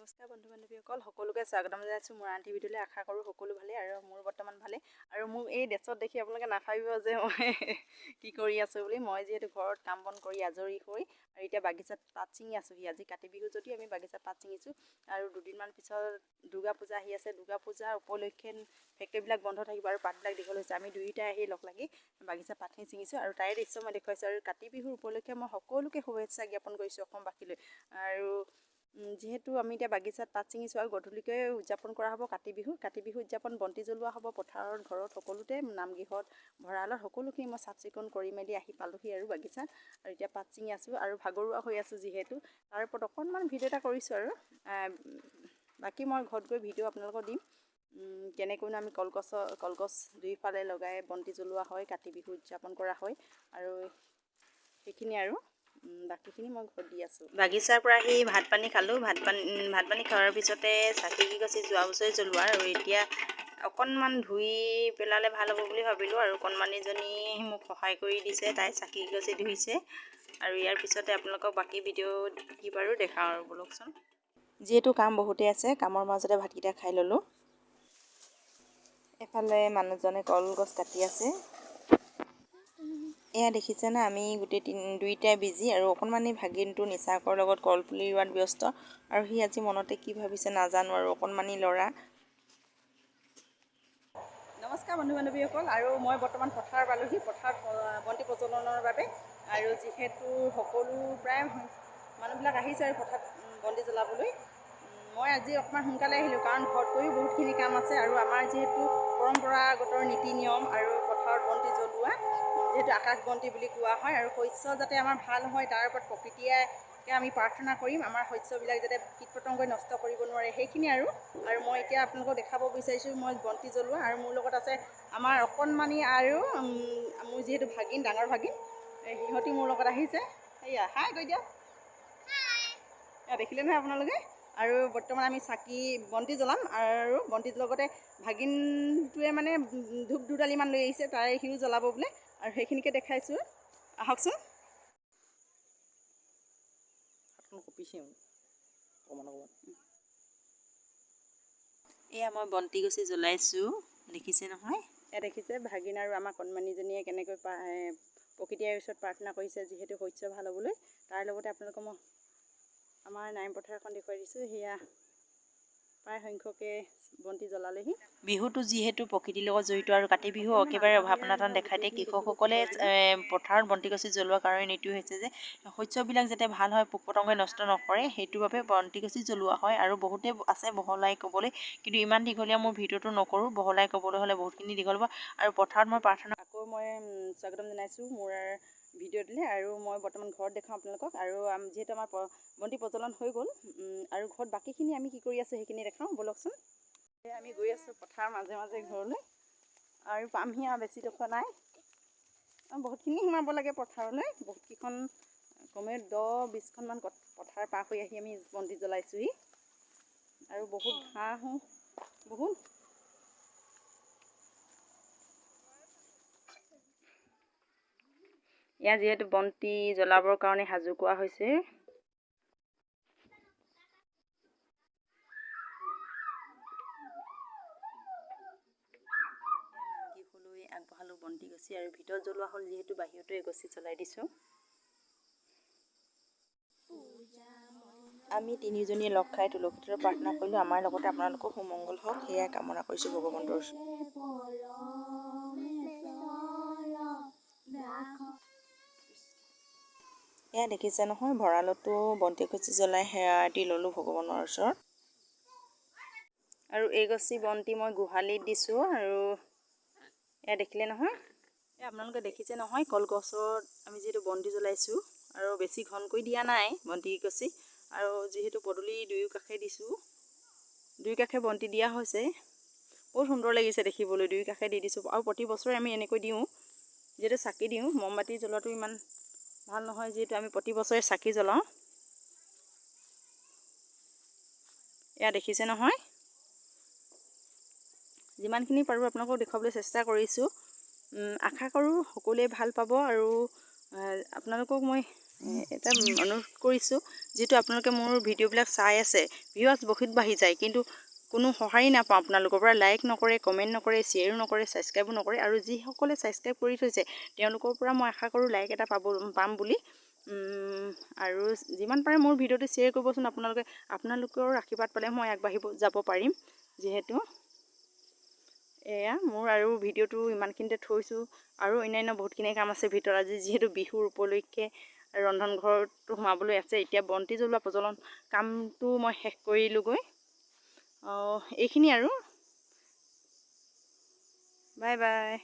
নমস্কাৰ বন্ধু বান্ধৱীসকল সকলোকে স্বাগতম জনাইছোঁ মোৰ আনটি ভিডিঅ'লৈ। আশা কৰোঁ সকলো ভালেই আৰু মোৰ বৰ্তমান ভালেই। আৰু মোক এই ড্ৰেছত দেখি আপোনালোকে নাভাবিব যে মই কি কৰি আছোঁ বুলি। মই যিহেতু ঘৰত কাম বন কৰি আজৰি হৈ আৰু এতিয়া বাগিচাত পাত ছিঙি আছোঁহি। আজি কাতি বিহু যদিও আমি বাগিচাত পাত ছিঙিছোঁ আৰু দুদিনমান পিছত দুৰ্গা পূজা আহি আছে। দুৰ্গা পূজাৰ উপলক্ষে ফেক্টৰীবিলাক বন্ধ থাকিব আৰু পাতবিলাক দীঘল হৈছে। আমি দুয়োটাই আহি লগ লাগি বাগিচা পাতখিনি ছিঙিছোঁ আৰু তাৰে দৃশ্য মই দেখুৱাইছোঁ। আৰু কাতি বিহুৰ উপলক্ষে মই সকলোকে শুভেচ্ছা জ্ঞাপন কৰিছোঁ অসমবাসীলৈ। আৰু যিহেতু আমি এতিয়া বাগিচাত পাত ছিঙিছোঁ আৰু গধূলিকৈ উদযাপন কৰা হ'ব কাতি বিহু। কাতি বিহু উদযাপন বন্তি জ্বলোৱা হ'ব পথাৰত, ঘৰত, সকলোতে, নামগৃহত, ভঁৰালত, সকলোখিনি মই চাফ চিকুণ কৰি মেলি আহি পালোহি আৰু বাগিচাত। আৰু এতিয়া পাত ছিঙি আছোঁ আৰু ভাগৰুৱা হৈ আছোঁ যিহেতু, তাৰ ওপৰত অকণমান ভিডিঅ' এটা কৰিছোঁ। আৰু বাকী মই ঘৰত গৈ ভিডিঅ' আপোনালোকক দিম কেনেকৈনো আমি কলগছ দুইফালে লগাই বন্তি জ্বলোৱা হয়, কাতি বিহু উদযাপন কৰা হয়। আৰু সেইখিনি আৰু বাকীখিনি মই ঘৰত দি আছোঁ। বাগিচাৰ পৰা আহি ভাত পানী খালোঁ। ভাত পানী খোৱাৰ পিছতে চাকি গছি যোৱা বছৰে জ্বলোৱা আৰু এতিয়া অকণমান ধুই পেলালে ভাল হ'ব বুলি ভাবিলোঁ। আৰু কণমানিজনী মোক সহায় কৰি দিছে, তাই চাকি গছি ধুইছে। আৰু ইয়াৰ পিছতে আপোনালোকক বাকী ভিডিঅ' কি বাৰু দেখাওঁ আৰু ব'লকচোন। যিহেতু কাম বহুতেই আছে, কামৰ মাজতে ভাতকেইটা খাই ল'লোঁ। এফালে মানুহজনে কলগছ কাটি আছে। এয়া দেখিছেনে, আমি দুইটাই বিজি আৰু অকণমানি ভাগিনটো নিচাকৰ লগত কলপুলি ৰোৱাত ব্যস্ত। আৰু সি আজি মনতে কি ভাবিছে নাজানো আৰু, অকণমানি ল'ৰা। নমস্কাৰ বন্ধু বান্ধৱীসকল। আৰু মই বৰ্তমান পথাৰ পালোহি, পথাৰত বন্তি প্ৰজ্বলনৰ বাবে। আৰু যিহেতু সকলো প্ৰায় মানুহবিলাক আহিছে আৰু পথাৰত বন্তি জ্বলাবলৈ। মই আজি অকণমান সোনকালে আহিলোঁ কাৰণ ঘৰত গৈও বহুতখিনি কাম আছে। আৰু আমাৰ যিহেতু পৰম্পৰাগত নীতি নিয়ম আৰু পথাৰত বন্তি জ্বলোৱা, যিহেতু আকাশ বন্তি বুলি কোৱা হয়। আৰু শস্য যাতে আমাৰ ভাল হয় তাৰ ওপৰত প্ৰকৃতিয়ে আমি প্ৰাৰ্থনা কৰিম, আমাৰ শস্যবিলাক যাতে কীট পতংগই নষ্ট কৰিব নোৱাৰে, সেইখিনি আৰু মই এতিয়া আপোনালোকক দেখাব বিচাৰিছোঁ মই বন্তি জ্বলোৱা। আৰু মোৰ লগত আছে আমাৰ অকণমানি আৰু মোৰ যিহেতু ভাগিন, ডাঙৰ ভাগিন, সিহঁতি মোৰ লগত আহিছে। এয়া হাই কৈ দিয়ক, এয়া দেখিলে নহয় আপোনালোকে। আৰু বৰ্তমান আমি বন্তি জ্বলাম আৰু বন্তিৰ লগতে ভাগিনটোৱে মানে ধূপ দুডালিমান লৈ আহিছে, তাই সিও জ্বলাব বোলে। আৰু সেইখিনিকে দেখাইছোঁ, আহকচোন। এয়া মই বন্তি গছি জ্বলাইছোঁ, দেখিছে নহয়। এয়া দেখিছে ভাগিন আৰু আমাৰ কণমানিজনীয়ে কেনেকৈ প্ৰকৃতিৰ ওচৰত প্ৰাৰ্থনা কৰিছে যিহেতু শস্য ভাল হ'বলৈ। তাৰ লগতে আপোনালোকক মই আমাৰ নাইম পথাৰখন দেখুৱাই দিছোঁ। সেয়া প্ৰায় সংখ্যকে বন্তি জ্বলালেহি। বিহুটো যিহেতু প্ৰকৃতিৰ লগত জড়িত আৰু কাতি বিহু একেবাৰে অভাৱ অনাটন দেখাই দিয়ে। কৃষকসকলে পথাৰত বন্তি গছি জ্বলোৱাৰ কাৰণে নীতিও হৈছে যে শস্যবিলাক যাতে ভাল হয়, পোক পতংগই নষ্ট নকৰে, সেইটোৰ বাবে বন্তি গছি জ্বলোৱা হয়। আৰু বহুতে আছে বহলাই ক'বলৈ, কিন্তু ইমান দীঘলীয়া মোৰ ভিডিঅ'টো নকৰোঁ। বহলাই ক'বলৈ হ'লে বহুতখিনি দীঘল হ'ব। আৰু পথাৰত মই প্ৰাৰ্থনা আকৌ মই স্বাগতম জনাইছোঁ মোৰ ভিডিঅ' দিলে। আৰু মই বৰ্তমান ঘৰত দেখাওঁ আপোনালোকক। আৰু যিহেতু আমাৰ বন্তি প্ৰজ্বলন হৈ গ'ল আৰু ঘৰত বাকীখিনি আমি কি কৰি আছোঁ সেইখিনি দেখাওঁ, ব'লকচোন। আমি গৈ আছোঁ পথাৰৰ মাজে মাজে ঘৰলৈ আৰু পামহি আৰু বেছি ডোখৰ নাই। বহুতখিনি সোমাব লাগে পথাৰলৈ, বহুতকেইখন কমেও 10-20খনমান পথাৰ পাৰ হৈ আহি আমি বন্তি জ্বলাইছোঁহি। আৰু বহুত ঘাঁহো বহুত। ইয়াত যিহেতু বন্তি জ্বলাবৰ কাৰণে সাজু কৰা হৈছে। নামঘিবলৈ আগবঢ়ালোঁ বন্তি গছি, আৰু ভিতৰত জ্বলোৱা হ'ল যিহেতু বাহিৰতো এগছি জ্বলাই দিছোঁ। আমি তিনিজনীয়ে লগ খাই তুলসীতলত প্ৰাৰ্থনা কৰিলোঁ। আমাৰ লগতে আপোনালোকৰ সুমংগল হওক সেয়াই কামনা কৰিছোঁ ভগৱন্তৰ ওচৰত। এয়া দেখিছে নহয়, ভঁৰালতো বন্তি গছি জ্বলাই সেৱা দি ল'লোঁ ভগৱানৰ ওচৰত। আৰু এইগছি বন্তি মই গোহালিত দিছোঁ। আৰু এয়া দেখিলে নহয়, আপোনালোকে দেখিছে নহয়, কলগছত আমি যিহেতু বন্তি জ্বলাইছোঁ আৰু বেছি ঘনকৈ দিয়া নাই বন্তি গছি। আৰু যিহেতু পদূলি দুয়ো কাষে দিছোঁ, দুই কাষে বন্তি দিয়া হৈছে। বহুত সুন্দৰ লাগিছে দেখিবলৈ, দুই কাষে দি দিছোঁ। আৰু প্ৰতি বছৰে আমি এনেকৈ দিওঁ, যিহেতু চাকি দিওঁ। মমবাতি জ্বলোৱাটো ইমান ভাল নহয়, যিহেতু আমি প্ৰতি বছৰে চাকি জ্বলাওঁ। এয়া দেখিছে নহয়, যিমানখিনি পাৰোঁ আপোনালোকক দেখুৱাবলৈ চেষ্টা কৰিছোঁ। আশা কৰোঁ সকলোৱে ভাল পাব। আৰু আপোনালোকক মই এটা অনুৰোধ কৰিছোঁ, যিহেতু আপোনালোকে মোৰ ভিডিঅ'বিলাক চাই আছে, ভিউৱাৰ্ছ বহুত বাঢ়ি যায়, কিন্তু কোনো সঁহাৰি নাপাওঁ আপোনালোকৰ পৰা। লাইক নকৰে, কমেণ্ট নকৰে, শ্বেয়াৰো নকৰে, ছাবস্ক্ৰাইবো নকৰে। আৰু যিসকলে ছাবস্ক্ৰাইব কৰি থৈছে তেওঁলোকৰ পৰা মই আশা কৰোঁ লাইক এটা পাম বুলি। আৰু যিমান পাৰে মোৰ ভিডিঅ'টো শ্বেয়াৰ কৰিবচোন আপোনালোকৰ আশীৰ্বাদ পালে মই আগবাঢ়িব যাব পাৰিম। যিহেতু এয়া মোৰ আৰু ভিডিঅ'টো ইমানখিনিতে থৈছোঁ, আৰু অন্যান্য বহুতখিনি কাম আছে ভিতৰত। আজি যিহেতু বিহুৰ উপলক্ষে ৰন্ধন ঘৰটো সোমাবলৈ আছে, এতিয়া বন্তি জ্বলোৱা প্ৰজ্বলন কামটো মই শেষ কৰিলোঁগৈ। এইখিনি আৰু বাই বাই।